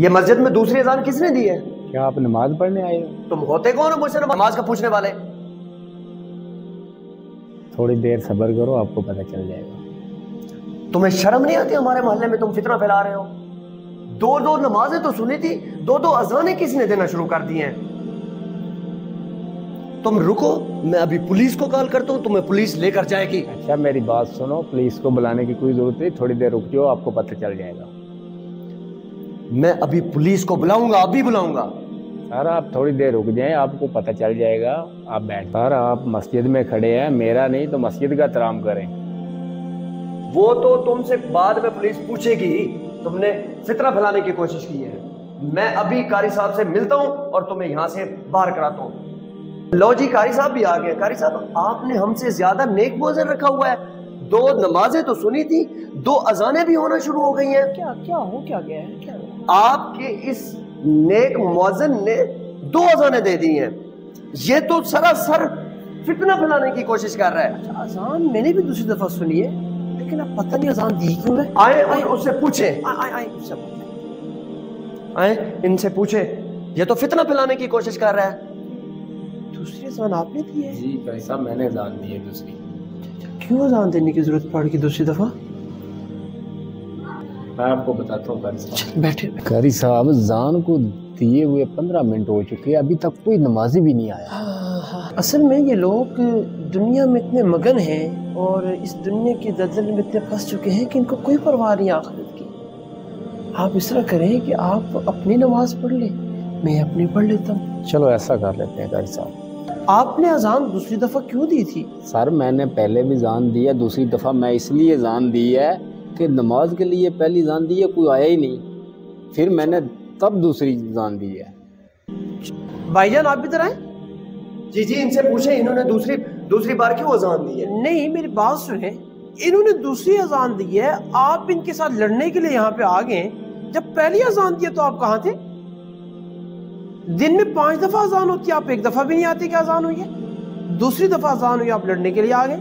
یہ مسجد میں دوسری اذان کس نے دی ہے؟ کیا آپ نماز پڑھنے آئے ہو؟ تم ہوتے کون ہو مجھ سے نماز کا پوچھنے والے؟ تھوڑی دیر صبر کرو، آپ کو پتہ چل جائے گا۔ تمہیں شرم نہیں آتی؟ ہمارے محلے میں تم فتنہ پھیلا رہے ہو۔ دو نمازیں تو سنی تھی، دو اذانیں کس نے دینا شروع کر دی ہیں؟ تم رکو، میں ابھی پولیس کو کال کرتا ہوں، تمہیں پولیس لے کر جائے گی۔ اچھا میری بات سنو، پولیس کو بلانے کی کوئی ضرورت نہیں، تھوڑی دیر رک جاؤ، آپ کو پتہ چل جائے گا۔ میں ابھی پولیس کو بلاؤں گا، ابھی بلاؤں گا۔ سر آپ تھوڑی دیر رک جائیں، آپ کو پتہ چل جائے گا، آپ بیٹھ۔ سر آپ مسجد میں کھڑے ہیں، میرا نہیں تو مسجد کا احترام کریں۔ وہ تو تم سے بعد میں پولیس پوچھے گی، تم نے فتنہ پھیلانے کی کوشش کی ہے۔ میں ابھی قاری صاحب سے ملتا ہوں اور تمہیں یہاں سے باہر کراتا ہوں۔ لو جی قاری صاحب بھی آ گئے۔ قاری صاحب آپ نے ہم سے زیادہ نیک موزن رکھا ہوا ہے، 2 نمازیں تو سنی تھی، 2 اذانیں بھی ہونا شروع ہو گئی ہیں۔ کیا ہو کیا گیا ہے؟ کیا آپ کے اس نیک موزن نے 2 اذانیں دے دی ہیں، یہ تو سراسر فتنہ پھیلانے کی کوشش کر رہا ہے۔ اچھا اذان میں نے بھی دوسری دفعہ سنی ہے، لیکن اب پتہ نہیں اذان دی کیوں ہے۔ آئے اس سے پوچھیں، آئے ان سے پوچھیں، یہ تو فتنہ پھیلانے کی کوشش کر رہا ہے۔ دوسری اذان آپ نے دی ہے؟ جی قاری صاحب میں نے اذان دی ہے دوسری۔ کیوں اذان دینے کی ضرورت پڑ گئی دوسری دفعہ؟ میں آپ کو بتاتا ہوں قاری صاحب۔ بیٹھے۔ قاری صاحب اذان کو دیے ہوئے 15 منٹ ہو چکے، ابھی تک کوئی نمازی بھی نہیں آیا۔ اصل میں یہ لوگ دنیا میں اتنے مگن ہیں اور اس دنیا کی دلدل میں اتنے پھنس چکے ہیں کہ ان کو کوئی پرواہ نہیں آخرت کی۔ آپ اس طرح کریں کہ آپ اپنی نماز پڑھ لیں، میں اپنی پڑھ لیتا ہوں۔ چلو ایسا کر لیتے ہیں قاری صاحب۔ آپ نے اذان دوسری دفعہ کیوں دی تھی؟ سر میں نے پہلے بھی اذان دی ہے، دوسری دفعہ میں اس لیے اذان دی ہے کہ نماز کے لیے پہلی اذان دی ہے، کوئی آیا ہی نہیں، پھر میں نے تب دوسری اذان دی ہے۔ بھائی جان آپ ادھر آئیں۔ جی ان سے پوچھیں انہوں نے دوسری بار کیوں اذان دی ہے؟ نہیں میری بات سنیں، انہوں نے دوسری اذان دی ہے، آپ ان کے ساتھ لڑنے کے لیے یہاں پہ آ گئے۔ جب پہلی اذان دی تو آپ کہاں تھے؟ دن میں 5 دفعہ اذان ہوتی ہے، آپ 1 دفعہ بھی نہیں آتے کہ اذان ہوئی ہے۔ دوسری دفعہ اذان ہوئی، آپ لڑنے کے لیے آ گئے۔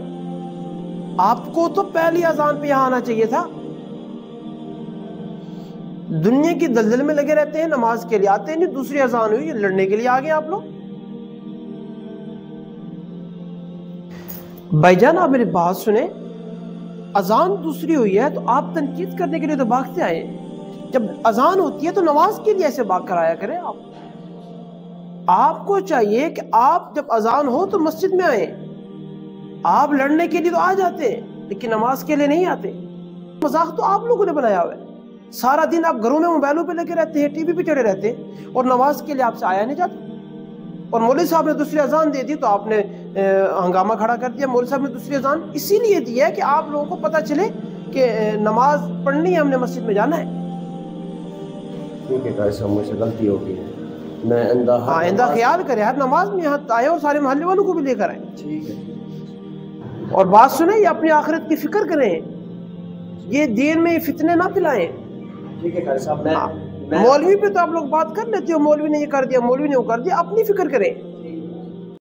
آپ کو تو پہلی اذان پہ یہاں آنا چاہیے تھا۔ دنیا کی دلدل میں لگے رہتے ہیں، نماز کے لیے آتے ہیں نہیں، دوسری اذان ہوئی لڑنے کے لیے آ گئے آپ لوگ۔ بھائی جان آپ میری بات سنیں، اذان دوسری ہوئی ہے تو آپ تنقید کرنے کے لیے تو بھاگتے آئے، جب اذان ہوتی ہے تو نماز کے لیے ایسے بھاگ کر آیا کریں۔ آپ کو چاہیے کہ آپ جب اذان ہو تو مسجد میں آئیں۔ آپ لڑنے کے لیے تو آ جاتے ہیں لیکن نماز کے لیے نہیں آتے۔ مذاق تو آپ لوگوں نے بنایا ہوا ہے، سارا دن آپ گھروں میں موبائلوں پہ لگے رہتے ہیں، ٹی وی پہ چڑھے رہتے ہیں اور نماز کے لیے آپ سے آیا نہیں جاتا۔ اور مولوی صاحب نے دوسری اذان دے دی تو آپ نے ہنگامہ کھڑا کر دیا۔ مولوی صاحب نے دوسری اذان اسی لیے دی ہے کہ آپ لوگوں کو پتہ چلے کہ نماز پڑھنی ہے، ہم نے مسجد میں جانا ہے۔ ٹھیک ہے قاری صاحب، مجھ سے غلطی ہو گئی ہے، میں آئندہ خیال کریں، ہر نماز میں یہاں آئے اور سارے محلے والوں کو بھی لے کر آئیں۔ ٹھیک ہے۔ اور بات سنیں، یہ اپنی آخرت کی فکر کریں، یہ دین میں فتنے نہ پھیلائیں۔ ٹھیک ہے قاری صاحب، میں مولوی پہ تو آپ لوگ بات کر لیتے ہو، مولوی نے یہ کر دیا، مولوی نے وہ کر دیا، اپنی فکر کریں۔